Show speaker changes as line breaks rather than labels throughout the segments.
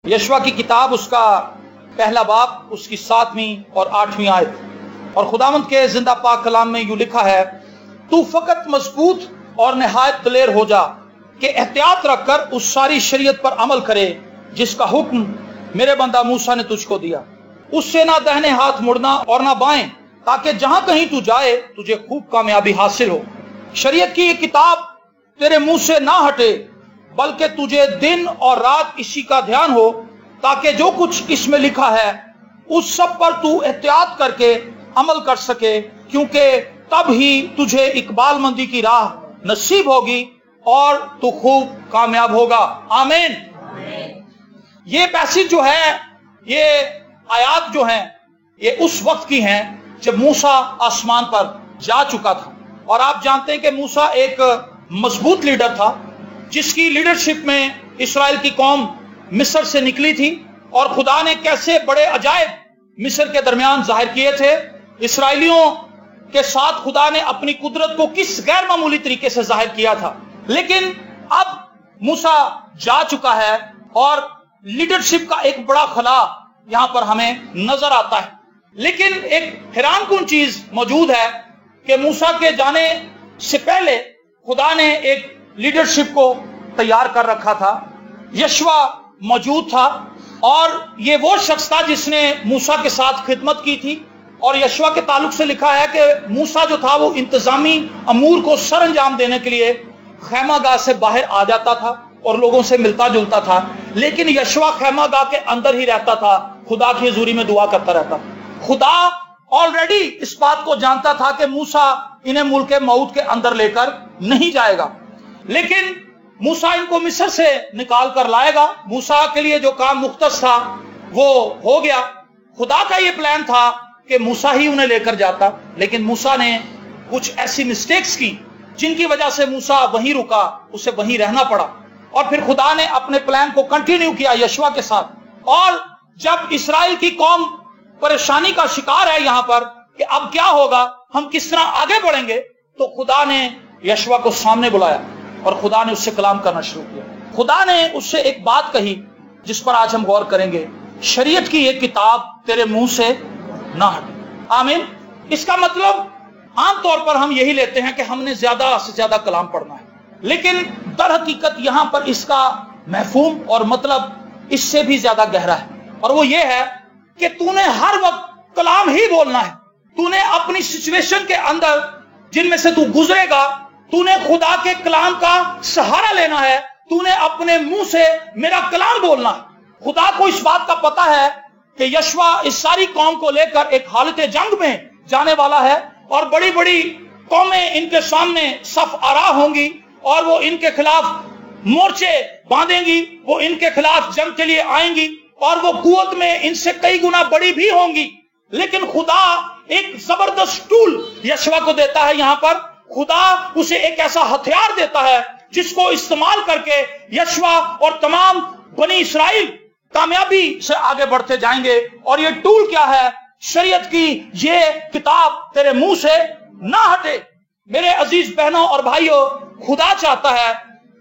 یشوع کی کتاب اس کا پہلا باب اس کی 7ویں اور 8ویں آیت، اور خداوند کے زندہ پاک کلام میں یوں لکھا ہے، تو فقط مضبوط اور نہایت دلیر ہو جا کہ احتیاط رکھ کر اس ساری شریعت پر عمل کرے جس کا حکم میرے بندہ موسیٰ نے تجھ کو دیا، اس سے نہ دہنے ہاتھ مڑنا اور نہ بائیں، تاکہ جہاں کہیں تو جائے تجھے خوب کامیابی حاصل ہو۔ شریعت کی یہ کتاب تیرے منہ سے نہ ہٹے، بلکہ تجھے دن اور رات اسی کا دھیان ہو، تاکہ جو کچھ اس میں لکھا ہے اس سب پر تو احتیاط کر کے عمل کر سکے، کیونکہ تب ہی تجھے اقبال مندی کی راہ نصیب ہوگی اور تو خوب کامیاب ہوگا۔ آمین۔ یہ پیسج جو ہے، یہ آیات جو ہیں، یہ اس وقت کی ہیں جب موسیٰ آسمان پر جا چکا تھا، اور آپ جانتے ہیں کہ موسیٰ ایک مضبوط لیڈر تھا جس کی لیڈرشپ میں اسرائیل کی قوم مصر سے نکلی تھی، اور خدا نے کیسے بڑے عجائب مصر کے درمیان ظاہر کیے تھے۔ اسرائیلیوں کے ساتھ خدا نے اپنی قدرت کو کس غیر معمولی طریقے سے ظاہر کیا تھا، لیکن اب موسیٰ جا چکا ہے اور لیڈرشپ کا ایک بڑا خلا یہاں پر ہمیں نظر آتا ہے۔ لیکن ایک حیران کن چیز موجود ہے کہ موسیٰ کے جانے سے پہلے خدا نے ایک لیڈرشپ کو تیار کر رکھا تھا۔ یشوع موجود تھا، اور یہ وہ شخص تھا جس نے موسیٰ کے ساتھ خدمت کی تھی، اور یشوع کے تعلق سے لکھا ہے کہ موسیٰ جو تھا وہ انتظامی امور کو سر انجام دینے کے لیے خیمہ گاہ سے باہر آ جاتا تھا اور لوگوں سے ملتا جلتا تھا، لیکن یشوع خیمہ گاہ کے اندر ہی رہتا تھا، خدا کی حضوری میں دعا کرتا رہتا تھا۔ خدا آلریڈی اس بات کو جانتا تھا کہ موسیٰ انہیں ملک موعود کے اندر لے کر نہیں جائے گا، لیکن موسیٰ ان کو مصر سے نکال کر لائے گا۔ موسیٰ کے لیے جو کام مختص تھا وہ ہو گیا۔ خدا کا یہ پلان تھا کہ موسیٰ ہی انہیں لے کر جاتا، لیکن موسیٰ نے کچھ ایسی مسٹیکس کی جن کی وجہ سے موسیٰ وہیں رکا، اسے وہیں رہنا پڑا، اور پھر خدا نے اپنے پلان کو کنٹینیو کیا یشوع کے ساتھ۔ اور جب اسرائیل کی قوم پریشانی کا شکار ہے یہاں پر کہ اب کیا ہوگا، ہم کس طرح آگے بڑھیں گے، تو خدا نے یشوع کو سامنے بلایا اور خدا نے اس سے کلام کرنا شروع کیا۔ خدا نے اس سے ایک بات کہی جس پر آج ہم غور کریں گے، شریعت کی یہ کتاب تیرے منہ سے نہ ہٹے۔ آمین۔ اس کا مطلب عام طور پر ہم یہی لیتے ہیں کہ ہم نے زیادہ سے زیادہ کلام پڑھنا ہے، لیکن در حقیقت یہاں پر اس کا مفہوم اور مطلب اس سے بھی زیادہ گہرا ہے، اور وہ یہ ہے کہ تو نے ہر وقت کلام ہی بولنا ہے۔ تو نے اپنی سچویشن کے اندر جن میں سے تو گزرے گا، تو نے خدا کے کلام کا سہارا لینا ہے، تو نے اپنے منہ سے میرا کلام بولنا ہے۔ خدا کو اس بات کا پتا ہے کہ یشوع اس ساری قوم کو لے کر ایک حالت جنگ میں جانے والا ہے، اور بڑی بڑی قومیں ان کے سامنے صف آرا ہوں گی، اور وہ ان کے خلاف مورچے باندھیں گی، وہ ان کے خلاف جنگ کے لیے آئیں گی، اور وہ قوت میں ان سے کئی گنا بڑی بھی ہوں گی۔ لیکن خدا ایک زبردست ٹول یشوع کو دیتا ہے یہاں پر۔ خدا اسے ایک ایسا ہتھیار دیتا ہے جس کو استعمال کر کے یشوع اور تمام بنی اسرائیل کامیابی سے آگے بڑھتے جائیں گے۔ اور یہ ٹول کیا ہے؟ شریعت کی یہ کتاب تیرے منہ سے نہ ہٹے۔ میرے عزیز بہنوں اور بھائیوں، خدا چاہتا ہے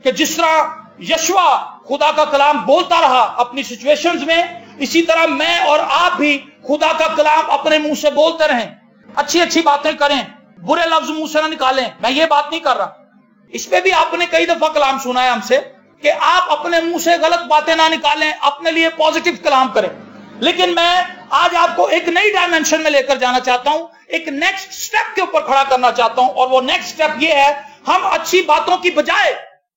کہ جس طرح یشوع خدا کا کلام بولتا رہا اپنی سچویشنز میں، اسی طرح میں اور آپ بھی خدا کا کلام اپنے منہ سے بولتے رہیں، اچھی اچھی باتیں کریں، برے لفظ منہ سے نہ نکالیں۔ میں یہ بات نہیں کر رہا، اس پہ بھی آپ نے کئی دفعہ کلام سنا ہے ہم سے کہ آپ اپنے منہ سے غلط باتیں نہ نکالیں، اپنے لیے پازیٹیو کلام کریں۔ لیکن میں آج آپ کو ایک نئی ڈائمنشن میں لے کر جانا چاہتا ہوں، ایک نیکسٹ سٹیپ کے اوپر کھڑا کرنا چاہتا ہوں، اور وہ نیکسٹ سٹیپ یہ ہے، ہم اچھی باتوں کی بجائے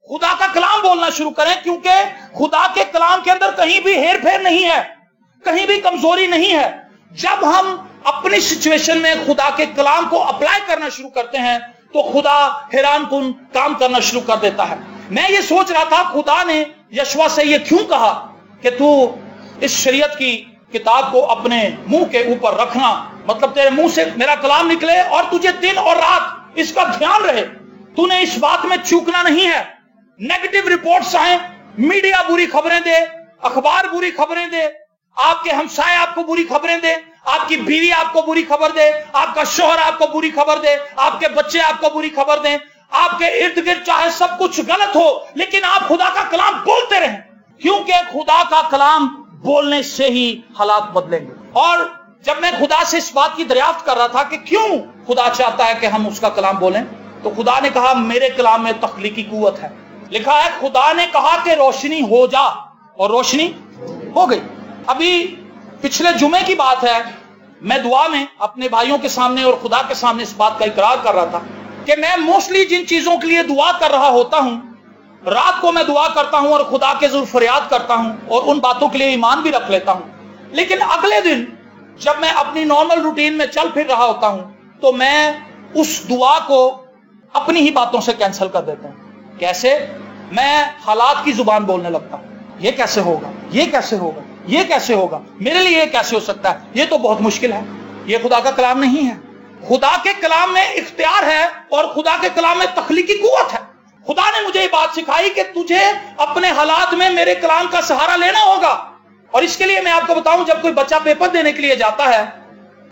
خدا کا کلام بولنا شروع کریں، کیونکہ خدا کے کلام کے اندر کہیں بھی ہیر پھیر نہیں ہے، کہیں بھی کمزوری نہیں ہے۔ جب ہم اپنی سچویشن میں خدا کے کلام کو اپلائی کرنا شروع کرتے ہیں تو خدا حیران کن کام کرنا شروع کر دیتا ہے۔ میں یہ سوچ رہا تھا خدا نے یشوع سے یہ کیوں کہا کہ تو اس شریعت کی کتاب کو اپنے منہ کے اوپر رکھنا، مطلب تیرے منہ سے میرا کلام نکلے اور تجھے دن اور رات اس کا دھیان رہے، تو نے اس بات میں چوکنا نہیں ہے۔ نیگیٹو رپورٹس آئیں، میڈیا بری خبریں دے، اخبار بری خبریں دے، آپ کے ہمسائے آپ کو بری خبریں دے، آپ کی بیوی آپ کو بری خبر دے، آپ کا شوہر آپ کو بری خبر دے، آپ کے بچے آپ کو بری خبر دیں، آپ کے ارد گرد چاہے سب کچھ غلط ہو، لیکن آپ خدا کا کلام بولتے رہیں، کیونکہ خدا کا کلام بولنے سے ہی حالات بدلیں گے۔ اور جب میں خدا سے اس بات کی دریافت کر رہا تھا کہ کیوں خدا چاہتا ہے کہ ہم اس کا کلام بولیں، تو خدا نے کہا میرے کلام میں تخلیقی قوت ہے۔ لکھا ہے خدا نے کہا کہ روشنی ہو جا، اور روشنی ہو گئی۔ ابھی پچھلے جمعے کی بات ہے، میں دعا میں اپنے بھائیوں کے سامنے اور خدا کے سامنے اس بات کا اقرار کر رہا تھا کہ میں موسٹلی جن چیزوں کے لیے دعا کر رہا ہوتا ہوں، رات کو میں دعا کرتا ہوں اور خدا کے ضرور فریاد کرتا ہوں اور ان باتوں کے لیے ایمان بھی رکھ لیتا ہوں، لیکن اگلے دن جب میں اپنی نارمل روٹین میں چل پھر رہا ہوتا ہوں تو میں اس دعا کو اپنی ہی باتوں سے کینسل کر دیتا ہوں۔ کیسے؟ میں حالات کی زبان بولنے لگتا ہوں، یہ کیسے ہوگا، یہ کیسے ہوگا، یہ کیسے ہوگا، میرے لیے یہ کیسے ہو سکتا ہے، یہ تو بہت مشکل ہے۔ یہ خدا کا کلام نہیں ہے۔ خدا کے کلام میں اختیار ہے اور خدا کے کلام میں تخلیقی قوت ہے۔ خدا نے مجھے یہ بات سکھائی کہ تجھے اپنے حالات میں میرے کلام کا سہارا لینا ہوگا، اور اس کے لیے میں آپ کو بتاؤں، جب کوئی بچہ پیپر دینے کے لیے جاتا ہے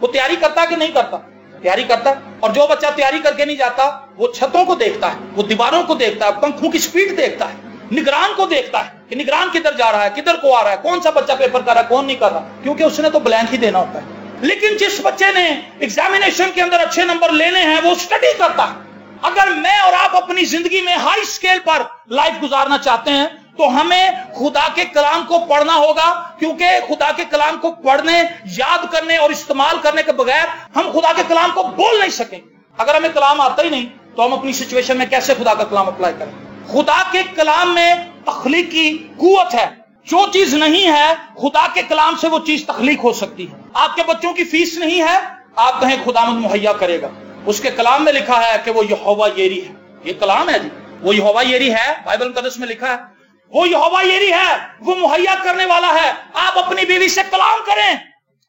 وہ تیاری کرتا ہے کہ نہیں کرتا؟ تیاری کرتا ہے۔ اور جو بچہ تیاری کر کے نہیں جاتا وہ چھتوں کو دیکھتا ہے، وہ دیواروں کو دیکھتا ہے، پنکھوں کی سپیڈ دیکھتا ہے، نگران کو دیکھتا ہے کہ نگران کدھر جا رہا ہے، کدھر کو آ رہا ہے، کون سا بچہ پیپر کر رہا ہے، کون نہیں کر رہا، کیونکہ اس نے تو بلینک ہی دینا ہوتا ہے۔ لیکن جس بچے نے ایگزامینیشن کے اندر اچھے نمبر لینے ہیں وہ اسٹڈی کرتا ہے۔ اگر میں اور آپ اپنی زندگی میں ہائی سکیل پر لائف گزارنا چاہتے ہیں تو ہمیں خدا کے کلام کو پڑھنا ہوگا، کیونکہ خدا کے کلام کو پڑھنے، یاد کرنے اور استعمال کرنے کے بغیر ہم خدا کے کلام کو بول نہیں سکیں۔ اگر ہمیں کلام آتا ہی نہیں تو ہم اپنی سچویشن میں کیسے خدا کا کلام اپلائی کریں؟ خدا کے کلام میں تخلیقی قوت ہے۔ جو چیز نہیں ہے خدا کے کلام سے وہ چیز تخلیق ہو سکتی ہے۔ آپ کے بچوں کی فیس نہیں ہے، آپ کہیں خداوند مہیا کرے گا، اس کے کلام میں لکھا ہے کہ وہ یہوہ یری ہے۔ یہ کلام ہے جی، وہ یہوہ یری ہے، بائبل مقدس میں لکھا ہے وہ یہوہ یری ہے، وہ مہیا کرنے والا ہے۔ آپ اپنی بیوی سے کلام کریں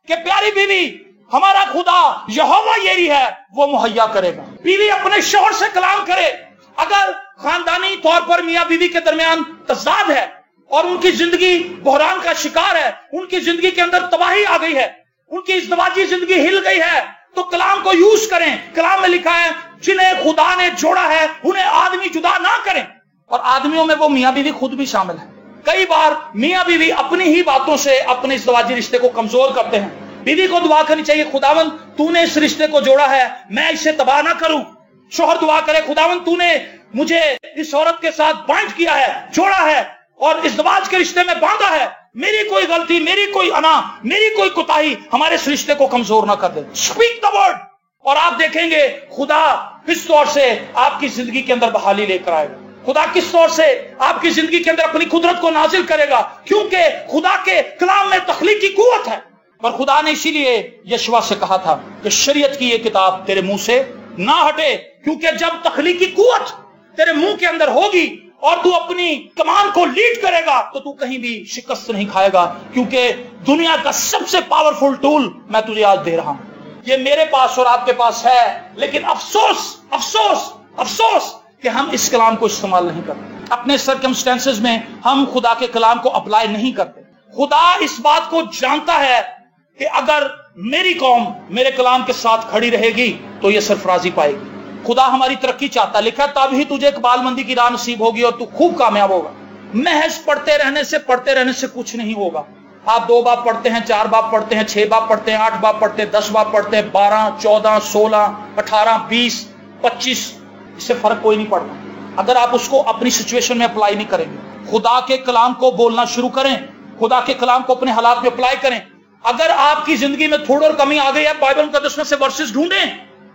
کہ پیاری بیوی، ہمارا خدا یہوہ یری ہے، وہ مہیا کرے گا۔ بیوی اپنے شوہر سے کلام کرے۔ اگر خاندانی طور پر میاں بیوی کے درمیان تضاد ہے اور ان کی زندگی بحران کا شکار ہے، ان کی زندگی کے اندر تباہی آ گئی ہے، ان کی ازدواجی زندگی ہل گئی ہے، تو کلام کو یوز کریں۔ کلام میں لکھا ہے جنہیں خدا نے جوڑا ہے انہیں آدمی جدا نہ کریں، اور آدمیوں میں وہ میاں بیوی خود بھی شامل ہے۔ کئی بار میاں بیوی اپنی ہی باتوں سے اپنے ازدواجی رشتے کو کمزور کرتے ہیں۔ بیوی کو دعا کرنی چاہیے خداوند تو نے اس رشتے کو جوڑا ہے، میں اسے تباہ نہ کروں۔ شوہر دعا کرے خداوند تو نے مجھے اس عورت کے ساتھ بائنڈ کیا ہے، جوڑا ہے اور ازدواج کے رشتے میں باندھا ہے، میری کوئی غلطی، میری کوئی انا، میری کوئی کوتاہی ہمارے اس رشتے کو کمزور نہ کر دے۔ اسپیک دا ورڈ، اور آپ دیکھیں گے خدا کس طور سے آپ کی زندگی کے اندر بحالی لے کر آئے گا، خدا کس طور سے آپ کی زندگی کے اندر اپنی قدرت کو نازل کرے گا، کیونکہ خدا کے کلام میں تخلیقی قوت ہے۔ اور خدا نے اسی لیے یشوع سے کہا تھا کہ شریعت کی یہ کتاب تیرے منہ سے نہ ہٹے، کیونکہ جب تخلیقی قوت تیرے منہ کے اندر ہوگی اور تو اپنی کمان کو لیڈ کرے گا تو تو کہیں بھی شکست نہیں کھائے گا، کیونکہ دنیا کا سب سے پاورفل ٹول میں تجھے آج دے رہا ہوں۔ یہ میرے پاس اور آپ کے پاس ہے، لیکن افسوس افسوس افسوس کہ ہم اس کلام کو استعمال نہیں کرتے۔ اپنے سرکمسٹینسز میں ہم خدا کے کلام کو اپلائی نہیں کرتے۔ خدا اس بات کو جانتا ہے کہ اگر میری قوم میرے کلام کے ساتھ کھڑی رہے گی تو یہ سرفرازی پائے گی۔ خدا ہماری ترقی چاہتا ہے، لکھا تب ہی تجھے اقبال مندی کی راہ نصیب ہوگی اور تو خوب کامیاب ہوگا۔ محض پڑھتے رہنے سے کچھ نہیں ہوگا۔ آپ 2 باب پڑھتے ہیں، 4 باب پڑھتے ہیں، 6 باب پڑھتے ہیں، 8 باب پڑھتے ہیں، 10 باب پڑھتے ہیں، 12 14 16 18 20 25، اس سے فرق کوئی نہیں پڑتا اگر آپ اس کو اپنی سچویشن میں اپلائی نہیں کریں گے۔ خدا کے کلام کو بولنا شروع کریں، خدا کے کلام کو اپنے حالات میں اپلائی کریں۔ اگر آپ کی زندگی میں تھوڑا اور کمی آ گئی ہے، بائبل مقدس میں سے ورسز ڈھونڈیں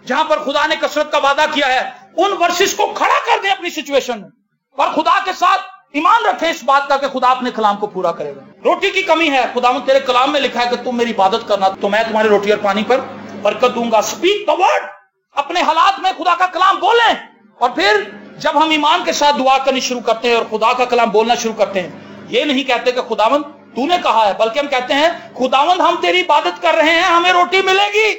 جہاں پر خدا نے کثرت کا وعدہ کیا ہے، ان ورسز کو کھڑا کر دیں اپنی سچویشن میں، اور خدا کے ساتھ ایمان رکھیں اس بات کا کہ خدا اپنے کلام کو پورا کرے گا۔ روٹی کی کمی ہے، خداوند تیرے کلام میں لکھا ہے کہ تم میری عبادت کرنا تو میں تمہارے روٹی اور پانی پر برکت دوں گا۔ اسپیک دا ورڈ، اپنے حالات میں خدا کا کلام بولیں، اور پھر جب ہم ایمان کے ساتھ دعا کرنی شروع کرتے ہیں اور خدا کا کلام بولنا شروع کرتے ہیں، یہ نہیں کہتے کہ خداوند تو نے کہا ہے، بلکہ ہم کہتے ہیں خداوند ہم تیری عبادت کر رہے ہیں، ہمیں روٹی ملے گی،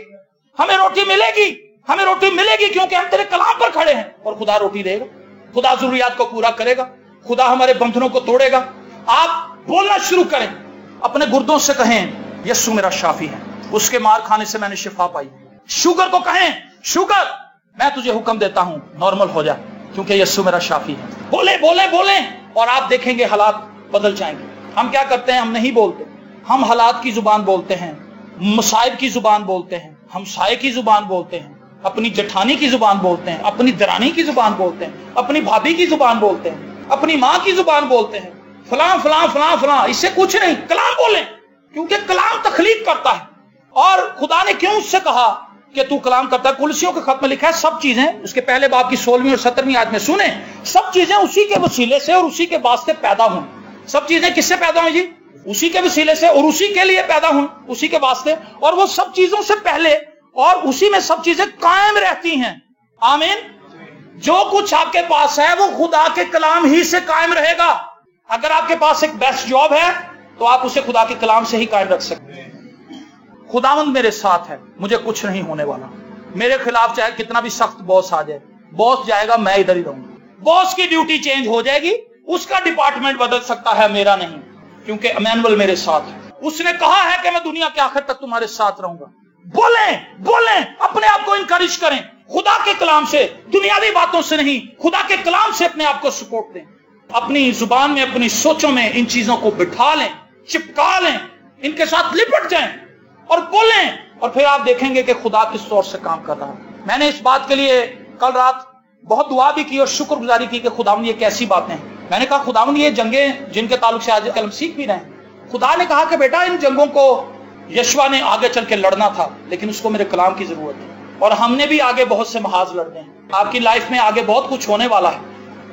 हमें रोटी मिलेगी, हमें रोटी मिलेगी क्योंकि हम तेरे कलाम पर खड़े हैं। और खुदा रोटी देगा, खुदा जरूरियात को पूरा करेगा, खुदा हमारे बंधनों को तोड़ेगा। आप बोलना शुरू करें, अपने गुर्दों से कहें यस्सु मेरा शाफी है, उसके मार खाने से मैंने शिफा पाई। शुगर को कहें, शुगर मैं तुझे हुक्म देता हूं, नॉर्मल हो जा, क्योंकि यस्सु मेरा शाफी है। बोले बोले बोले, और आप देखेंगे हालात बदल जाएंगे। हम क्या करते हैं, हम नहीं बोलते, हम हालात की जुबान बोलते हैं, मसाइब की जुबान बोलते हैं, हमसाये की जुबान बोलते हैं, अपनी जेठानी की जुबान बोलते हैं, अपनी दरानी की जुबान बोलते हैं, अपनी भाभी की जुबान बोलते हैं, अपनी माँ की जुबान बोलते हैं, फलां फलां फलां फलां। इससे कुछ नहीं, कलाम बोलें, क्योंकि कलाम तखलीक करता है। और खुदा ने क्यों उससे कहा कि तू कलाम करता है? कुलसियों के खत में लिखा है सब चीजें, उसके पहले बाब की 16वीं और 17वीं आयत में सुने, सब चीजें उसी के वसीले से और उसी के वास्ते पैदा हुई। सब चीजें किससे पैदा हुई जी? उसी के वसीले से और उसी के लिए पैदा हुई, उसी के वास्ते। और वो सब चीजों से पहले और उसी में सब चीजें कायम रहती हैं। आमीन। जो कुछ आपके पास है वो खुदा के कलाम ही से कायम रहेगा। अगर आपके पास एक बेस्ट जॉब है तो आप उसे खुदा के कलाम से ही कायम रख सकते हैं। खुदावंद मेरे साथ है, मुझे कुछ नहीं होने वाला। मेरे खिलाफ चाहे कितना भी सख्त बॉस आ जाए, बॉस जाएगा, मैं इधर ही रहूंगा। बॉस की ड्यूटी चेंज हो जाएगी, उसका डिपार्टमेंट बदल सकता है, मेरा नहीं, क्योंकि इमैनुअल मेरे साथ है। उसने कहा है कि मैं दुनिया के आखिर तक तुम्हारे साथ रहूंगा। बोलें बोलें, अपने आप को इनकरेज करें, खुदा के कलाम से, दुनियावी बातों से नहीं, खुदा के कलाम से अपने आप को सपोर्ट दें। अपनी जुबान में, अपनी सोचों में इन चीजों को बिठा लें, चिपका लें, इनके साथ लिपट जाएं और बोलें, और फिर आप देखेंगे कि खुदा किस तौर से काम कर रहा है। मैंने इस बात के लिए कल रात बहुत दुआ भी की और शुक्रगुजारी की कि खुदावंद ये कैसी बातें हैं। मैंने कहा खुदावंद ये जंगें जिनके ताल्लुक से आज कलम सीख भी रहे हैं, खुदा ने कहा कि बेटा इन जंगों को यशवा ने आगे चल के लड़ना था, लेकिन उसको मेरे कलाम की जरूरत है। और हमने भी आगे बहुत से महाज लड़ने हैं, आपकी लाइफ में आगे बहुत कुछ होने वाला है,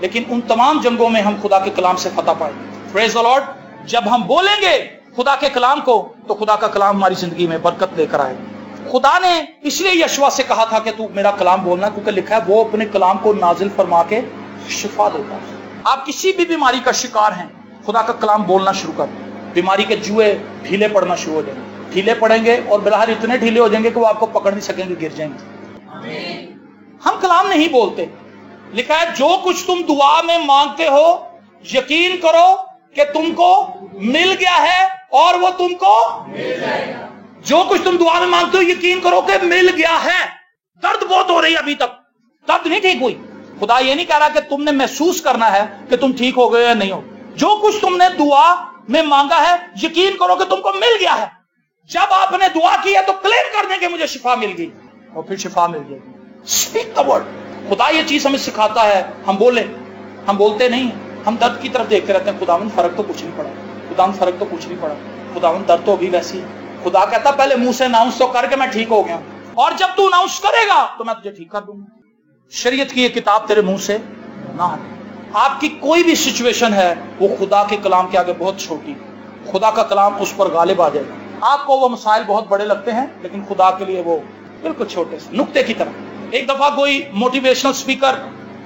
लेकिन उन तमाम जंगों में हम खुदा के कलाम से फतह पाएंगे। Praise the Lord. जब हम बोलेंगे खुदा के कलाम को तो खुदा का कलाम हमारी जिंदगी में बरकत लेकर आएगा। खुदा ने इसलिए यशवा से कहा था कि तू मेरा कलाम बोलना, क्योंकि लिखा है वो अपने कलाम को नाजिल फरमा के शिफा देता है। आप किसी भी बीमारी का शिकार हैं, खुदा का कलाम बोलना शुरू कर दें, बीमारी के जुए ढीले पड़ना शुरू हो जाएंगे। ढीले पड़ेंगे और बिलाहर इतने ढीले हो जाएंगे कि वो आपको पकड़ नहीं सकेंगे, गिर जाएंगे। हम कलाम नहीं बोलते। लिखा है जो कुछ तुम दुआ में मांगते हो यकीन करो कि तुमको मिल गया है और वो तुमको मिल जाएगा। जो कुछ तुम दुआ में मांगते हो यकीन करो कि मिल गया है। दर्द बहुत हो रही है, अभी तक दर्द नहीं ठीक हुई। खुदा ये नहीं कह रहा कि तुमने महसूस करना है कि तुम ठीक हो गए या नहीं हो। जो कुछ तुमने दुआ में मांगा है यकीन करो कि तुमको मिल गया है। जब आपने दुआ की है तो क्लेम कर देंगे मुझे शिफा मिल गई, और फिर शिफा मिल जाएगी। Speak the word. खुदा ये चीज हमें सिखाता है, हम बोले, हम बोलते नहीं, हम दर्द की तरफ देखते रहते हैं। खुदावन फर्क तो कुछ नहीं पड़ा, खुदावन फर्क तो कुछ नहीं पड़ा, खुदावन दर्द तो अभी वैसी है। खुदा कहता पहले मुंह से अनाउंस तो करके मैं ठीक हो गया, और जब तू अनाउंस करेगा तो मैं तुझे ठीक कर दूंगा। शरीयत की ये किताब तेरे मुंह से ना हटे। आपकी कोई भी सिचुएशन है वो खुदा के कलाम के आगे बहुत छोटी, खुदा का कलाम उस पर गालिब आ जाएगा। आपको वो मसाइल बहुत बड़े लगते हैं, लेकिन खुदा के लिए वो बिल्कुल छोटे से नुक्ते की तरह। एक दफा कोई मोटिवेशनल स्पीकर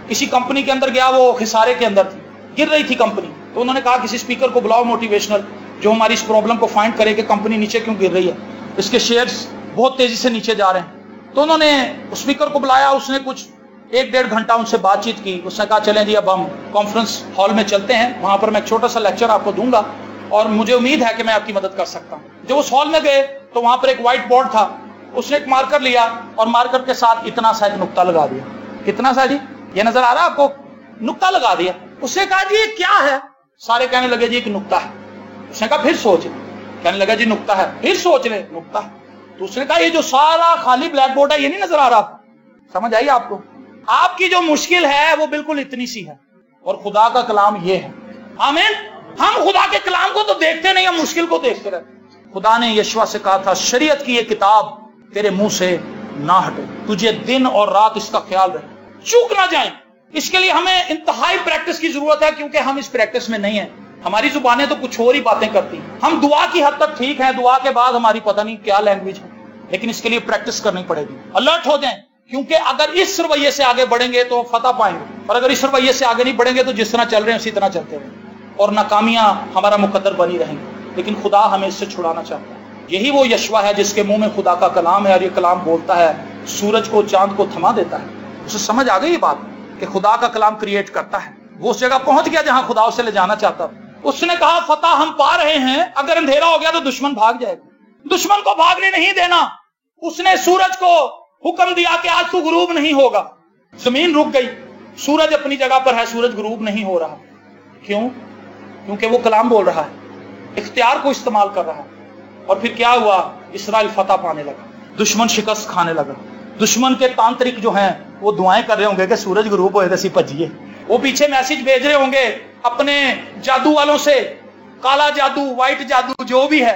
किसी कंपनी के अंदर गया, वो खिसारे के अंदर थी, गिर रही थी कंपनी, तो उन्होंने कहा किसी स्पीकर को बुलाओ मोटिवेशनल, जो हमारी इस प्रॉब्लम को फाइंड करे कि कंपनी नीचे क्यों गिर रही है, इसके शेयर्स बहुत तेजी से नीचे जा रहे हैं। तो उन्होंने उस स्पीकर को बुलाया, उसने कुछ 1-1.5 घंटा उनसे बातचीत की। उसने कहा चलें जी अब हम कॉन्फ्रेंस हॉल में चलते हैं, वहां पर मैं एक छोटा सा लेक्चर आपको दूंगा और मुझे उम्मीद है कि मैं आपकी मदद कर सकता हूं। जब उस हॉल में गए तो वहां पर एक व्हाइट बोर्ड था, उसने एक मार्कर लिया और मार्कर के साथ इतना सा एक नुक्ता लगा दिया। कितना सा जी, ये नजर आ रहा है आपको? नुक्ता लगा दिया। उसने कहा जी ये क्या है? सारे कहने लगे जी एक नुक्ता है। उसने कहा फिर सोच, कहने लगा जी नुक्ता है, फिर सोच ले नुक्ता है। तो उसने कहा ये जो सारा खाली ब्लैक बोर्ड है ये नहीं नजर आ रहा? समझ आई आपको? आपकी जो मुश्किल है वो बिल्कुल इतनी सी है और खुदा का कलाम ये है। आमीन। हम खुदा के कलाम को तो देखते नहीं, हम मुश्किल को देखते रहते। खुदा ने यशवा से कहा था शरीयत की ये किताब तेरे मुंह से ना हटे, तुझे दिन और रात इसका ख्याल रहे, चूक ना जाए। इसके लिए हमें इंतहाई प्रैक्टिस की जरूरत है, क्योंकि हम इस प्रैक्टिस में नहीं है। हमारी जुबानें तो कुछ और ही बातें करती हैं। हम दुआ की हद तक ठीक है, दुआ के बाद हमारी पता नहीं क्या लैंग्वेज है, लेकिन इसके लिए प्रैक्टिस करनी पड़ेगी। अलर्ट हो जाएं, क्योंकि अगर इस रवैये से आगे बढ़ेंगे तो फतह पाएंगे, और अगर इस रवैये से आगे नहीं बढ़ेंगे तो जिस तरह चल रहे हैं उसी तरह चलते रहेंगे और नाकामियां हमारा मुकद्दर बनी रहेंगी। लेकिन खुदा हमें इससे छुड़ाना चाहता है। यही वो यशवा है जिसके मुंह में खुदा का कलाम है और ये कलाम बोलता है, सूरज को चांद को थमा देता है। उसे समझ आ गई ये बात कि खुदा का कलाम क्रिएट करता है। वो उस जगह पहुंच गया जहां खुदा उसे ले जाना चाहता। उसने कहा फतह हम पा रहे हैं, अगर अंधेरा हो गया तो दुश्मन भाग जाएगा। दुश्मन को भागने नहीं देना। उसने सूरज को हुक्म दिया कि आज तू गुरूब नहीं होगा। जमीन रुक गई, सूरज अपनी जगह पर है, सूरज गुरूब नहीं हो रहा। क्यों? क्योंकि वो कलाम बोल रहा है, इख्तियार को इस्तेमाल कर रहा है। और फिर क्या हुआ? इस्राएल फतह पाने लगा, दुश्मन शिकस्त खाने लगा। दुश्मन के तांत्रिक जो हैं वो दुआएं कर रहे होंगे कि सूरज गुरूब होए तो भजिए। वो पीछे मैसेज भेज रहे होंगे अपने जादू वालों से, काला जादू, व्हाइट जादू, जो भी है,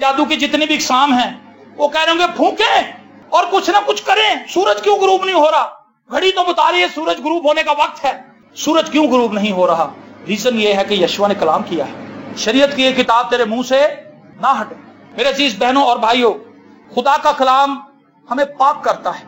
जादू की जितनी भी इकसाम हैं, वो कह रहे होंगे फूकें और कुछ ना कुछ करें। सूरज क्यों गुरूब नहीं हो रहा? घड़ी तो बता रही है सूरज गुरूब होने का वक्त है, सूरज क्यों गुरूब नहीं हो रहा? रीजन ये है कि यशवा ने कलाम किया है। शरीयत की ये किताब तेरे मुंह से ना हटे। मेरे अजीज बहनों और भाइयों, खुदा का कलाम हमें पाक करता है,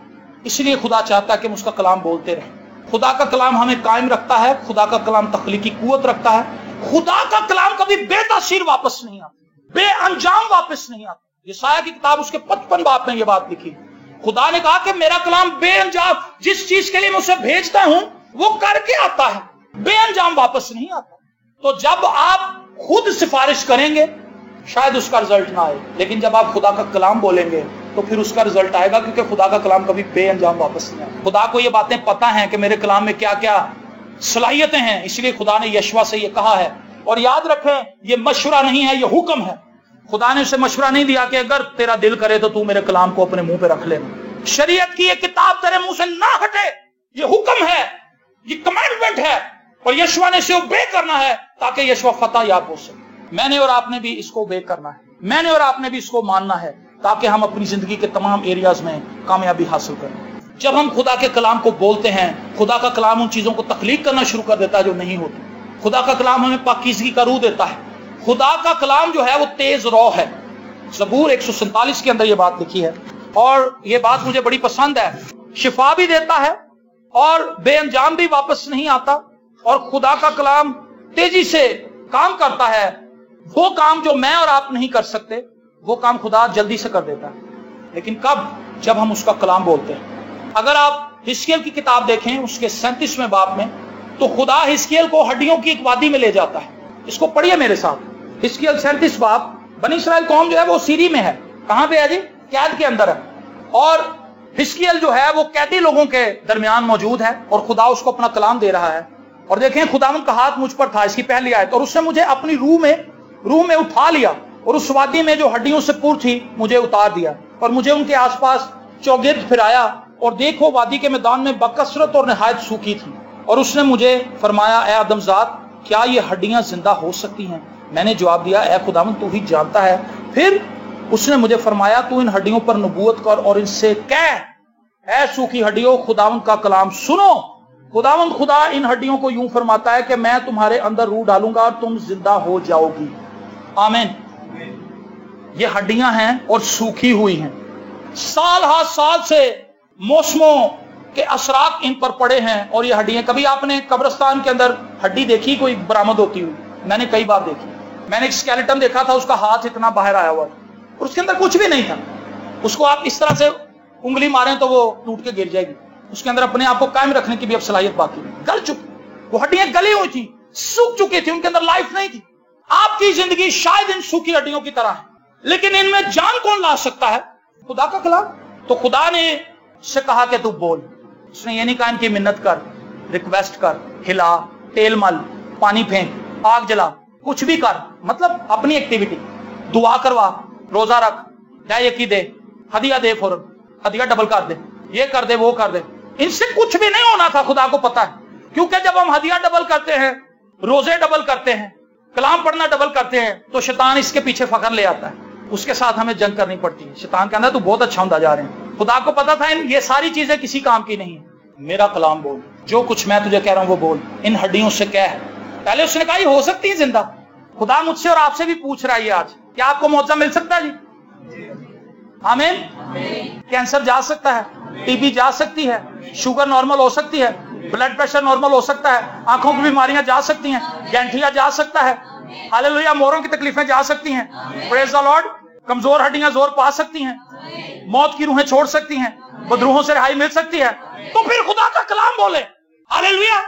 इसलिए खुदा चाहता है कि हम उसका कलाम बोलते रहें। खुदा का कलाम हमें कायम रखता है, खुदा का कलाम तख्लीकी कुव्वत रखता है। खुदा का कलाम कभी बेतासीर वापस नहीं आता, बेअंजाम वापस नहीं आता। यशायाह की किताब उसके 55 बाब में यह बात लिखी। खुदा ने कहा कि मेरा कलाम बेअंजाम, जिस चीज के लिए मैं उसे भेजता हूं वो करके आता है, बेअंजाम वापस नहीं आता। तो जब आप खुद सिफारिश करेंगे शायद उसका रिजल्ट ना आए, लेकिन जब आप खुदा का कलाम बोलेंगे तो फिर उसका रिजल्ट आएगा, क्योंकि खुदा का कलाम कभी बेअंजाम वापस नहीं आता। खुदा को ये बातें पता हैं कि मेरे कलाम में क्या क्या सलाहियतें हैं, इसलिए खुदा ने यशवा से ये कहा है। और याद रखें, ये मशवरा नहीं है, ये हुक्म है। खुदा ने उसे मशवरा नहीं दिया कि अगर तेरा दिल करे तो तू मेरे कलाम को अपने मुंह पे रख लेना। शरीयत की ये किताब तेरे मुंह से ना हटे, ये हुक्म है, ये कमांडमेंट है, और यशवा ने इसे ओबे करना है ताकि यशवा फतह याब हो सके। मैंने और आपने भी इसको ओबे करना है, मैंने और आपने भी इसको मानना है, ताकि हम अपनी जिंदगी के तमाम एरियाज में कामयाबी हासिल करें। जब हम खुदा के कलाम को बोलते हैं, खुदा का कलाम उन चीजों को तख्लीक करना शुरू कर देता है जो नहीं होती। खुदा का कलाम हमें पाकीज़गी का रूह देता है। खुदा का कलाम जो है वो तेज रौ है। ज़बूर 147 के अंदर ये बात लिखी है, और ये बात मुझे बड़ी पसंद है। शिफा भी देता है और बेअंजाम भी वापस नहीं आता, और खुदा का कलाम तेजी से काम करता है। वो काम जो मैं और आप नहीं कर सकते, वो काम खुदा जल्दी से कर देता है। लेकिन कब? जब हम उसका कलाम बोलते हैं। अगर आप हिस्कियल की किताब देखें, उसके 37वें बाब में, तो खुदा हिस्कियल को हड्डियों की एक वादी में ले जाता है। इसको पढ़िए मेरे साथ। हिस्कियल 37 बाब। बनी इस्राएल कौम जो है वो सीरी में है। कहां पे है जी? कैद के अंदर है। और हिस्कियल जो है वो कैदी लोगों के दरमियान मौजूद है, और खुदा उसको अपना कलाम दे रहा है। और देखें, खुदावंद का हाथ मुझ पर था, इसकी पहली आयत, और उसने मुझे अपनी रूह में उठा लिया, और उस वादी में जो हड्डियों से पुर थी मुझे उतार दिया, और मुझे उनके आसपास चौगिर्द फिराया, और देखो वादी के मैदान में बकसरत और निहायत सूखी थी। और उसने मुझे फरमाया, ए आदमजात, क्या ये हड्डियां जिंदा हो सकती हैं? मैंने जवाब दिया, ए खुदावंद, तू ही जानता है। फिर उसने मुझे फरमाया, तू इन हड्डियों पर नबूवत कर और इनसे कह, ए सूखी हड्डियों, खुदावंद का कलाम सुनो। खुदावंद खुदा इन हड्डियों को यूं फरमाता है कि मैं तुम्हारे अंदर रूह डालूंगा और तुम जिंदा हो जाओगी। आमीन। ये हड्डियां हैं और सूखी हुई हैं। साल हा साल से मौसमों के असरात इन पर पड़े हैं, और ये हड्डियां, कभी आपने कब्रिस्तान के अंदर हड्डी देखी कोई बरामद होती हुई? मैंने कई बार देखी। मैंने एक स्केलेटन देखा था, उसका हाथ इतना बाहर आया हुआ और उसके अंदर कुछ भी नहीं था। उसको आप इस तरह से उंगली मारें तो वो टूट के गिर जाएगी। उसके अंदर अपने आप को कायम रखने की भी अब सलाहियत बाकी नहीं। गल चुकी, वो हड्डियां गली हुई थी, सूख चुकी थी, उनके अंदर लाइफ नहीं थी। आपकी जिंदगी शायद इन सूखी हड्डियों की तरह है, लेकिन इनमें जान कौन ला सकता है? खुदा का कलाम। तो खुदा ने से कहा कि तू बोल। उसने ये नहीं कहा इनकी मिन्नत कर, रिक्वेस्ट कर, हिला, तेल मल, पानी फेंक, आग जला, कुछ भी कर, मतलब अपनी एक्टिविटी, दुआ करवा, रोजा रख, यकी दे, हदिया दे, फौरन हदिया डबल कर दे, ये कर दे, वो कर दे। इनसे कुछ भी नहीं होना था, खुदा को पता है। क्योंकि जब हम हदिया डबल करते हैं, रोजे डबल करते हैं, कलाम पढ़ना डबल करते हैं, तो शैतान इसके पीछे फखर ले आता है। उसके साथ हमें जंग करनी पड़ती है। शैतान कहता है तू बहुत अच्छा होता जा रहे हैं। खुदा को पता था ये सारी चीजें किसी काम की नहीं है। मेरा कलाम बोल, जो कुछ मैं तुझे कह रहा हूं वो बोल, इन हड्डियों से कह। पहले उसने कहा ये हो सकती है जिंदा। खुदा मुझसे और आपसे भी पूछ रहा है आज, क्या आपको मुआवजा मिल सकता है जी? आमीन। कैंसर जा सकता है, टीबी जा सकती है, शुगर नॉर्मल हो सकती है, ब्लड प्रेशर नॉर्मल हो सकता है, आंखों की बीमारियां जा सकती हैं, गैंठिया जा सकता है, हालेलुया, मोरों की तकलीफें जा सकती हैं। Praise the Lord. कमजोर हड्डियां जोर पा सकती हैं, मौत की रूहें छोड़ सकती हैं, बदरूहों से रिहाई मिल सकती है। तो फिर खुदा का कलाम बोले, हालेलुया।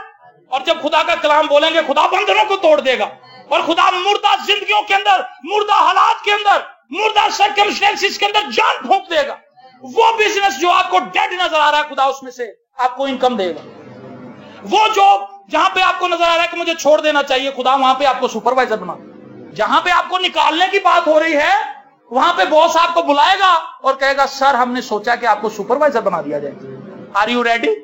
और जब खुदा का कलाम बोलेंगे, खुदा बंधनों को तोड़ देगा, और खुदा मुर्दा जिंदगियों के अंदर, मुर्दा हालात के अंदर, मुर्दा सर्कमस्टेंसेस के अंदर जान फूंक देगा। वो बिजनेस जो आपको डेड नजर आ रहा है, खुदा उसमें से आपको इनकम देगा। वो जॉब जहां पे आपको नजर आ रहा है कि मुझे छोड़ देना चाहिए, खुदा वहां पे आपको सुपरवाइजर बना देगा। जहां पे आपको निकालने की बात हो रही है, वहां पे बॉस आपको बुलाएगा और कहेगा, सर हमने सोचा कि आपको सुपरवाइजर बना दिया जाए। Are you ready?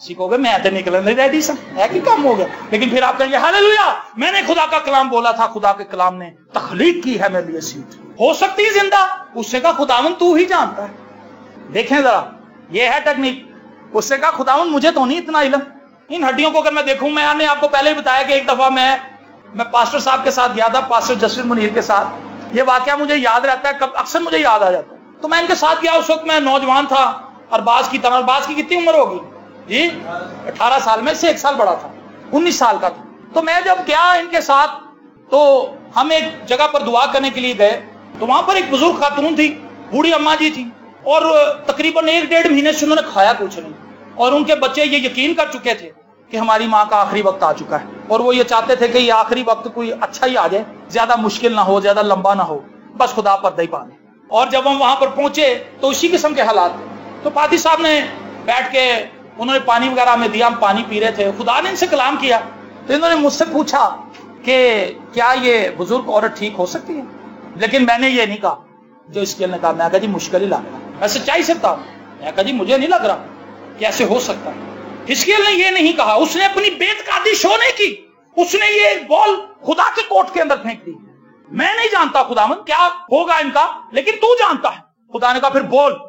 सीखोगे, मैं तो निकलने नहीं रेडी सर, है कि काम हो गया। लेकिन फिर आप कहेंगे, हालेलुया, मैंने खुदा का कलाम बोला था, खुदा के कलाम ने तखलीक की है मेरे लिए सीट, हो सकती है जिंदा। उससे कहा, खुदावन तू ही जानता है। देखें जरा, ये है टेक्निक। उससे कहा, खुदावन मुझे तो नहीं इतना इल्म, इन हड्डियों को अगर मैं देखूं। मैंने आपको पहले ही बताया कि एक दफा मैं पास्टर साहब के साथ गया था, पास्टर जस्टिस मुनीर के साथ। ये वाकया मुझे याद रहता है, अक्सर मुझे याद आ जाता है। तो मैं इनके साथ गया, उस वक्त मैं नौजवान था, अरबाज की तरह। अरबाज की कितनी उम्र होगी जी? 18 साल में से 1 साल बड़ा था, 19 साल का था। तो मैं जब गया इनके साथ, तो हम एक जगह पर दुआ करने के लिए गए। तो वहां पर एक बुजुर्ग खातून थी, बूढ़ी अम्मा जी थी, और तकरीबन 1-1.5 महीने से उन्होंने खाया कुछ नहीं। और उनके बच्चे ये यकीन कर चुके थे कि हमारी माँ का आखिरी वक्त आ चुका है, और वो ये चाहते थे कि ये आखिरी वक्त कोई अच्छा ही आ जाए, ज्यादा मुश्किल ना हो, ज्यादा लंबा ना हो, बस खुदा पर दई पाने। और जब हम वहां पर पहुंचे तो इसी किस्म के हालात थे। तो पादी साहब ने बैठ के, उन्होंने पानी वगैरह हमें दिया, हम पानी पी रहे थे। खुदा ने इनसे कलाम किया। तो इन्होंने मुझसे पूछा कि क्या ये बुजुर्ग औरत ठीक हो सकती है? लेकिन मैंने ये नहीं कहा जो इसके ने कहा। मैं कहा, जी मुश्किल ही लग रहा, मैं सच्चाई से बता। मैं कहा, जी मुझे नहीं लग रहा कैसे हो सकता है। हिजकिय्याह ने ये नहीं कहा, उसने अपनी बेतकादी शो नहीं की, उसने ये बॉल खुदा के कोर्ट के अंदर फेंक दी। मैं नहीं जानता खुदावन क्या होगा इनका, लेकिन तू जानता है। खुदा ने कहा, फिर बोल,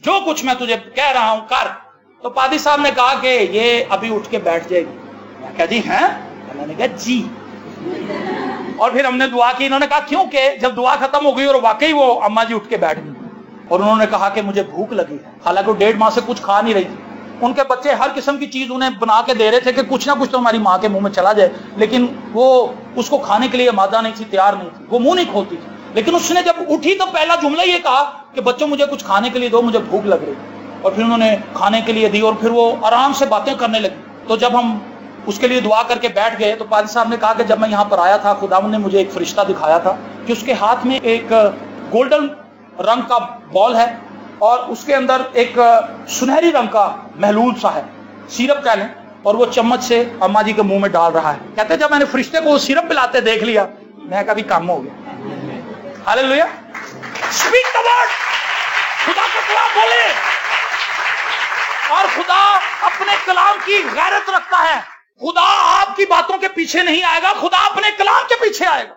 जो कुछ मैं तुझे कह रहा हूं कर। तो पादी साहब ने कहा कि ये अभी उठ के बैठ जाएगी। मैं कहा, जी हैं? मैंने कहा, जी। और फिर हमने दुआ की। इन्होंने कहा, क्योंकि जब दुआ खत्म हो गई और वाकई वो अम्मा जी उठ के बैठ गई, और उन्होंने कहा कि मुझे भूख लगी है। हालांकि वो 1.5 माह से कुछ खा नहीं रही थी। उनके बच्चे हर किस्म की चीज उन्हें बना के दे रहे थे कि कुछ ना कुछ तो हमारी माँ के मुंह में चला जाए, लेकिन वो उसको खाने के लिए मादा नहीं थी, तैयार नहीं थी, वो मुंह नहीं खोलती थी। लेकिन उसने जब उठी तो पहला जुमला ये कहा कि बच्चों मुझे कुछ खाने के लिए दो, मुझे भूख लग रही। और फिर उन्होंने खाने के लिए दी, और फिर वो आराम से बातें करने लगी। तो जब हम उसके लिए दुआ करके बैठ गए, तो पादी साहब ने कहा कि जब मैं यहाँ पर आया था, खुदावंद ने मुझे एक फरिश्ता दिखाया था कि उसके हाथ में एक गोल्डन रंग का बॉल है, और उसके अंदर एक सुनहरी रंग का महलूल सा है, सिरप कह लें, और वो चम्मच से अम्मा जी के मुंह में डाल रहा है। कहते जब मैंने फरिश्ते को सिरप पिलाते देख लिया, मैं कभी काम हो गया। हालेलुया, स्पीक द वर्ड, खुदा का कलाम बोले। और खुदा अपने कलाम की गैरत रखता है। खुदा आपकी बातों के पीछे नहीं आएगा, खुदा अपने कलाम के पीछे आएगा।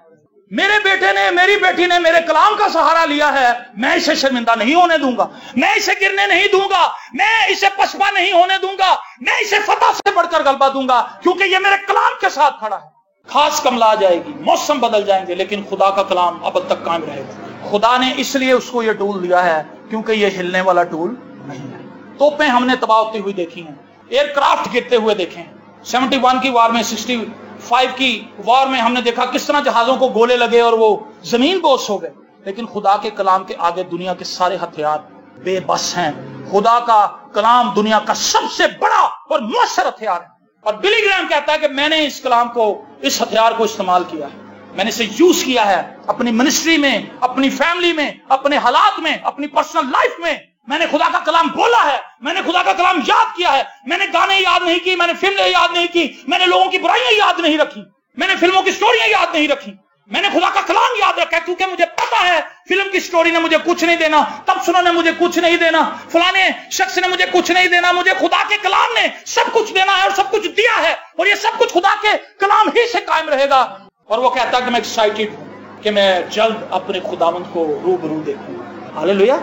मेरे बेटे ने, मेरी बेटी ने मेरे कलाम का सहारा लिया है, मैं इसे शर्मिंदा नहीं होने दूंगा, मैं इसे गिरने नहीं दूंगा, मैं इसे पछपा नहीं होने दूंगा, मैं इसे फतह से बढ़कर गलबा दूंगा, क्योंकि ये मेरे कलाम के साथ खड़ा है। खास कमला जाएगी, मौसम बदल जाएंगे, लेकिन खुदा का कलाम अब तक कायम रहेगा। खुदा ने इसलिए उसको ये टूल दिया है क्योंकि ये हिलने वाला टूल नहीं है। तोपें हमने तबाह होती हुई देखी हैं, एयरक्राफ्ट गिरते हुए देखे हैं। 71 की वार में, 65 की वार में हमने देखा किस तरह जहाजों को गोले लगे और वो जमीन बोस हो गए। लेकिन खुदा के कलाम के आगे दुनिया के सारे हथियार बेबस हैं। खुदा का कलाम दुनिया का सबसे बड़ा और मौसर हथियार है। और बिली ग्राहम कहता है कि मैंने इस कलाम को, इस हथियार को इस्तेमाल किया है, मैंने इसे यूज किया है अपनी मिनिस्ट्री में, अपनी फैमिली में, अपने हालात में, अपनी पर्सनल लाइफ में। मैंने खुदा का कलाम बोला है, मैंने खुदा का कलाम याद किया है। मैंने गाने याद नहीं की, मैंने फिल्में याद नहीं की, मैंने लोगों की बुराइयां याद नहीं रखी, मैंने फिल्मों की स्टोरियां याद नहीं रखी, मैंने खुदा का कलाम याद रखा है, क्योंकि मुझे पता है फिल्म की स्टोरी ने मुझे कुछ नहीं देना, तब सुना ने मुझे कुछ नहीं देना, फलाने शख्स ने मुझे कुछ नहीं देना, मुझे खुदा के कलाम ने सब कुछ देना है और सब कुछ दिया है, और ये सब कुछ खुदा के कलाम ही से कायम रहेगा। और वो कहता है कि मैं एक्साइटेड हूं कि मैं जल्द अपने खुदावंद को रूबरू देखूंगा। हालेलुया।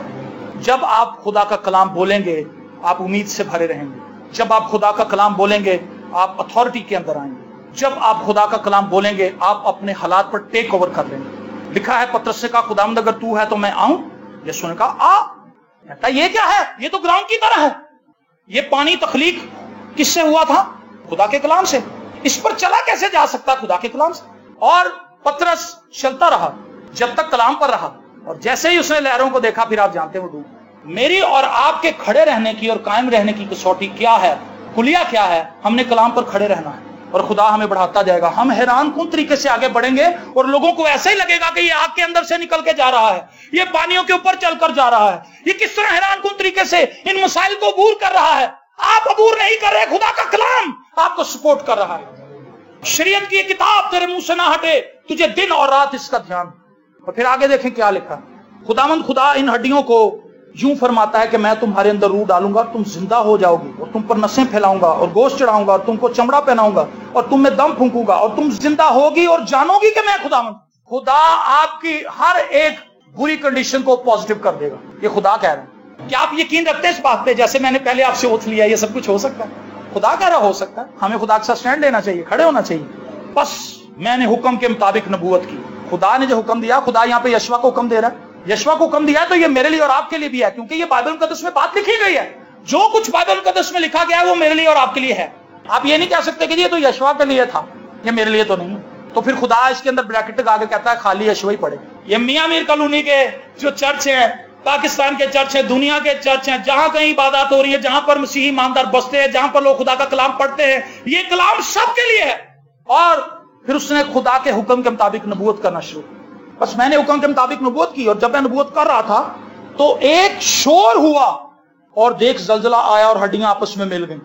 जब आप खुदा का कलाम बोलेंगे, आप उम्मीद से भरे रहेंगे। जब आप खुदा का कलाम बोलेंगे, आप अथॉरिटी के अंदर आएंगे। जब आप खुदा का कलाम बोलेंगे, आप अपने हालात पर टेक ओवर कर लेंगे। लिखा है, पतरस ने कहा, खुदावंद अगर तू है तो मैं आऊं। यीशु ने कहा आ। कहता ये क्या है? ये तो ग्राउंड की तरह है। ये पानी तखलीक किससे हुआ था? खुदा के कलाम से। इस पर चला कैसे जा सकता? खुदा के कलाम से। और पतरस चलता रहा, جب تک کلام پر رہا، اور جیسے ہی اس نے لہروں کو دیکھا پھر آپ جانتے ہیں وہ ڈوب۔ میری اور آپ کے کھڑے رہنے کی اور قائم رہنے کی کسوٹی کیا ہے، کلیہ کیا ہے؟ ہم نے کلام پر کھڑے رہنا ہے اور خدا ہمیں بڑھاتا جائے گا۔ ہم حیران کن طریقے سے آگے بڑھیں گے اور لوگوں کو ایسا ہی لگے گا کہ یہ آگ کے اندر سے نکل کے جا رہا ہے، یہ پانیوں کے اوپر چل کر جا رہا ہے، یہ کس طرح حیران کن طریقے سے ان مسائل کو عبور کر رہا ہے۔ آپ عبور نہیں کر رہے، خدا کا کلام آپ کو سپورٹ کر رہا ہے۔ شریعت کی یہ کتاب تیرے منہ سے نہ ہٹے، تجھے دن اور رات اس کا دھیان۔ اور پھر آگے دیکھیں کیا لکھا۔ خداوند خدا ان ہڈیوں کو یوں فرماتا ہے کہ میں تمہارے اندر روح ڈالوں گا، تم زندہ ہو جاؤ گی، اور تم پر نسیں پھیلاؤں گا اور گوشت چڑھاؤں گا اور تم کو چمڑا پہناؤں گا اور تم میں دم پھونکوں گا اور تم زندہ ہوگی اور جانو گی کہ میں خداوند۔ خدا آپ کی ہر ایک بری کنڈیشن کو پازیٹو کر دے گا، یہ خدا کہہ رہا ہے۔ کیا آپ یقین رکھتے ہیں اس بات پہ؟ جیسے میں نے پہلے آپ سے اوتھ لیا، یہ سب کچھ ہو سکتا ہے؟ خدا کہہ رہا ہو سکتا ہے۔ ہمیں خدا کے ساتھ سٹینڈ لینا چاہیے، کھڑے ہونا چاہیے۔ بس میں نے حکم کے مطابق نبوت کی۔ خدا نے جو حکم دیا، خدا یہاں پہ یشوا کو حکم دے رہا ہے، یشوا کو حکم دیا ہے تو یہ میرے لیے اور آپ کے لیے بھی ہے، کیونکہ یہ بائبل مقدس میں بات لکھی گئی ہے۔ جو کچھ بائبل مقدس میں لکھا گیا ہے وہ میرے لیے اور آپ کے لیے ہے۔ آپ یہ نہیں کہہ سکتے کہ یہ تو یشوا کے لیے تھا، یہ میرے لیے تو نہیں ہے۔ تو پھر خدا اس کے اندر بریکٹ لگا کے کہتا ہے خالی یشوا ہی پڑھے۔ یہ میاں میر کالونی کے جو چرچ ہیں، پاکستان کے چرچ ہیں، دنیا کے چرچ ہیں، جہاں کہیں عبادات ہو رہی ہے، جہاں پر مسیحی ایماندار بستے ہیں، جہاں پر لوگ خدا کا کلام پڑھتے ہیں، یہ کلام سب کے لیے ہے۔ اور پھر اس نے خدا کے حکم کے مطابق نبوت کرنا شروع کی۔ بس میں نے حکم کے مطابق نبوت کی، اور جب میں نبوت کر رہا تھا تو ایک شور ہوا اور دیکھ زلزلہ آیا اور ہڈیاں آپس میں مل گئیں۔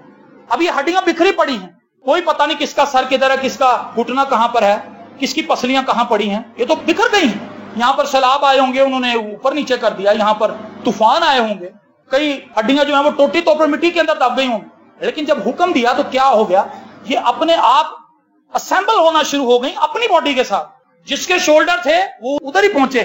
اب یہ ہڈیاں بکھری پڑی ہیں، کوئی پتہ نہیں کس کا سر کدھر ہے، کس کا گھٹنا کہاں پر ہے، کس کی پسلیاں کہاں پڑی ہیں، یہ تو بکھر گئی ہیں۔ یہاں پر سیلاب آئے ہوں گے، انہوں نے اوپر نیچے کر دیا، یہاں پر طوفان آئے ہوں گے، کئی ہڈیاں جو ہیں وہ ٹوٹی طور پر مٹی کے اندر دب گئی ہوں گی۔ لیکن جب حکم دیا تو کیا ہو گیا، یہ اپنے آپ اسمبل ہونا شروع ہو گئی اپنی باڈی کے ساتھ۔ جس کے شولڈر تھے وہ ادھر ہی پہنچے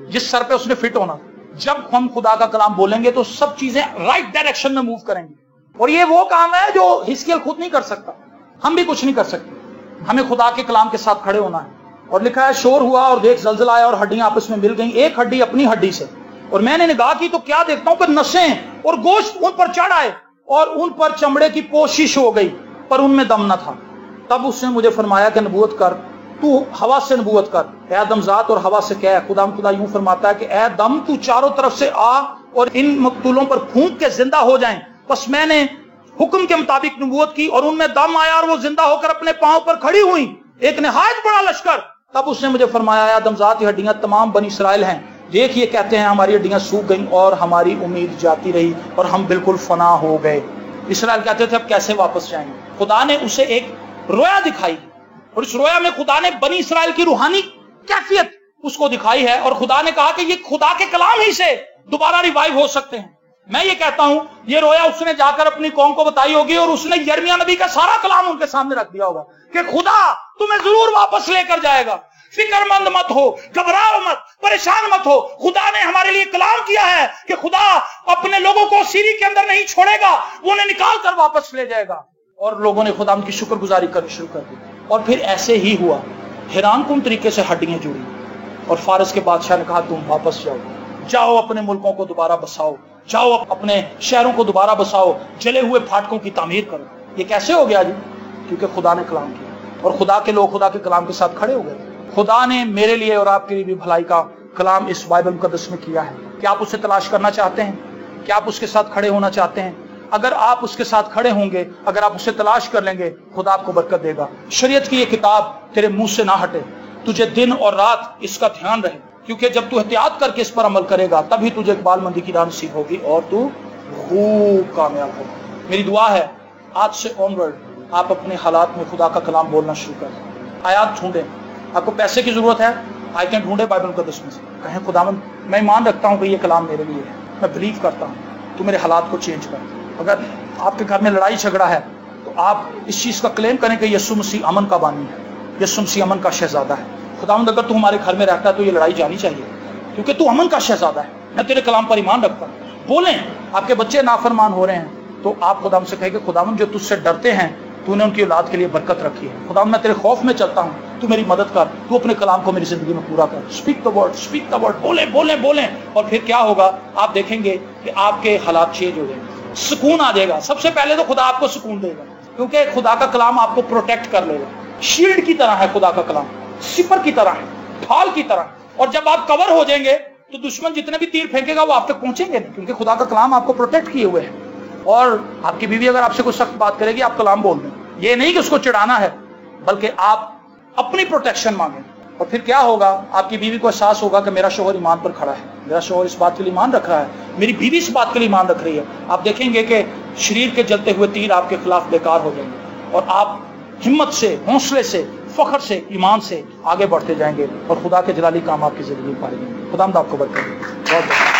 جس سر پہ اس نے فٹ ہونا۔ جب ہم خدا کا کلام بولیں گے تو سب چیزیں رائٹ ڈائریکشن میں موو کریں گی، اور یہ وہ کام ہے جو حزقیل خود نہیں کر سکتا، ہم بھی کچھ نہیں کر سکتے۔ ہمیں خدا کے کلام کے ساتھ کھڑے ہونا ہے۔ اور لکھا ہے شور ہوا اور دیکھ زلزلہ آیا اور ہڈیاں آپس میں مل گئیں، ایک ہڈی اپنی ہڈی سے۔ اور میں نے نگاہ کی تو کیا دیکھتا ہوں کہ نسیں اور گوشت ان پر چڑھ آئے اور ان پر چمڑے کی پوشش ہو گئی، پر ان میں دم نہ تھا۔ تب اس نے مجھے فرمایا کہ نبوت کر، تو ہوا سے نبوت کر، اے دم ذات اور ہوا سے کہہ۔ خدا یوں فرماتا ہے کہ اے دم تو چاروں طرف سے آ اور ان مقتولوں پر پھونک کے زندہ ہو جائیں۔ بس میں نے حکم کے مطابق نبوت کی اور ان میں دم آیا اور وہ زندہ ہو کر اپنے پاؤں پر کھڑی ہوئی، ایک نہایت بڑا لشکر۔ تب اس نے مجھے فرمایا اے دم ذات، یہ ہڈیاں تمام بنی اسرائیل ہیں، دیکھ یہ کہتے ہیں ہماری ہڈیاں سوکھ گئیں اور ہماری امید جاتی رہی اور ہم بالکل فنا ہو گئے۔ اسرائیل کہتے تھے اب کیسے واپس جائیں گے؟ خدا نے اسے ایک رویا دکھائی، اور اس رویا میں خدا نے بنی اسرائیل کی روحانی کیفیت اس کو دکھائی ہے، اور خدا نے کہا کہ یہ خدا کے کلام ہی سے دوبارہ ریوائیو ہو سکتے ہیں۔ میں یہ کہتا ہوں یہ رویا اس نے جا کر اپنی قوم کو بتائی ہوگی، اور اس نے یرمیہ نبی کا سارا کلام ان کے سامنے رکھ دیا ہوگا کہ خدا تمہیں ضرور واپس لے کر جائے گا، فکر مند مت ہو، گھبراؤ مت، پریشان مت ہو۔ خدا نے ہمارے لیے کلام کیا ہے کہ خدا اپنے لوگوں کو سیری کے اندر نہیں چھوڑے گا، وہ انہیں نکال کر واپس لے جائے گا۔ اور لوگوں نے خدا کی شکر گزاری کرنی شروع کر دی، اور پھر ایسے ہی ہوا، حیران کن طریقے سے ہڈیاں جڑی، اور فارس کے بادشاہ نے کہا تم واپس جاؤ، جاؤ اپنے ملکوں کو دوبارہ بساؤ، جاؤ اپنے شہروں کو دوبارہ بساؤ، جلے ہوئے پھاٹکوں کی تعمیر کرو۔ یہ کیسے ہو گیا جی؟ کیونکہ خدا نے کلام کیا، اور خدا کے لوگ خدا کے کلام کے ساتھ کھڑے ہو گئے۔ خدا نے میرے لیے اور آپ کے لیے بھی بھلائی کا کلام اس بائبل مقدس میں کیا ہے۔ کیا آپ اسے تلاش کرنا چاہتے ہیں؟ کیا آپ اس کے ساتھ کھڑے ہونا چاہتے ہیں؟ اگر آپ اس کے ساتھ کھڑے ہوں گے، اگر آپ اسے تلاش کر لیں گے، خدا آپ کو برکت دے گا۔ شریعت کی یہ کتاب تیرے منہ سے نہ ہٹے، تجھے دن اور رات اس کا دھیان رہے، کیونکہ جب تو احتیاط کر کے اس پر عمل کرے گا تبھی تجھے اقبال مندی کی راہ نصیب ہوگی اور تو خوب کامیاب ہوگا۔ میری دعا ہے آج سے آنورڈ آپ اپنے حالات میں خدا کا کلام بولنا شروع کریں۔ آیات ڈھونڈیں، آپ کو پیسے کی ضرورت ہے، آیتیں ڈھونڈیں بائبل مقدس میں سے، کہیں خداوند میں ایمان رکھتا ہوں کہ یہ کلام میرے لیے ہے، میں بلیو کرتا ہوں، تو میرے حالات کو چینج کر۔ اگر آپ کے گھر میں لڑائی جھگڑا ہے تو آپ اس چیز کا کلیم کریں کہ یسوع مسیح امن کا بانی ہے، یسوع مسیح امن کا شہزادہ ہے۔ خداوند اگر تو ہمارے گھر میں رہتا ہے تو یہ لڑائی جانی چاہیے، کیونکہ تو امن کا شہزادہ ہے، میں تیرے کلام پر ایمان رکھتا ہوں۔ بولیں آپ کے بچے نافرمان ہو رہے ہیں تو آپ خداوند سے کہیں کہ خداوند جو تجھ سے ڈرتے ہیں تو نے ان کی اولاد کے لیے برکت رکھی ہے، خداوند میں تیرے خوف میں چلتا ہوں، تو میری مدد کر، تو اپنے کلام کو میری زندگی میں پورا کر۔ Speak the word, speak the word, بولیں بولیں بولیں، اور پھر کیا ہوگا آپ دیکھیں گے کہ آپ کے حالات چینج ہو جائیں گے، سکون آ جائے گا۔ سب سے پہلے تو خدا آپ کو سکون دے گا، کیونکہ خدا کا کلام آپ کو پروٹیکٹ کر لے گا۔ شیلڈ کی طرح ہے خدا کا کلام، سپر کی طرح ہے، ڈھال کی طرح۔ اور جب آپ کور ہو جائیں گے تو دشمن جتنے بھی تیر پھینکے گا وہ آپ تک پہنچیں گے نہیں، کیونکہ خدا کا کلام آپ کو پروٹیکٹ کیے ہوئے ہے۔ اور آپ کی بیوی اگر آپ سے کوئی سخت بات کرے گی، آپ کلام بول دیں، یہ نہیں کہ اس کو چڑھانا ہے، بلکہ آپ اپنی پروٹیکشن مانگیں۔ اور پھر کیا ہوگا؟ آپ کی بیوی کو احساس ہوگا کہ میرا شوہر ایمان پر کھڑا ہے، میرا شوہر اس بات کے لیے ایمان رکھ رہا ہے، میری بیوی اس بات کے لیے ایمان رکھ رہی ہے۔ آپ دیکھیں گے کہ شریر کے جلتے ہوئے تیر آپ کے خلاف بیکار ہو جائیں گے، اور آپ ہمت سے، حوصلے سے، فخر سے، ایمان سے آگے بڑھتے جائیں گے، اور خدا کے جلالی کام آپ کی زندگی میں پائے جائیں گے۔ خدا ہم آپ کو برکت دے۔ بہت بہت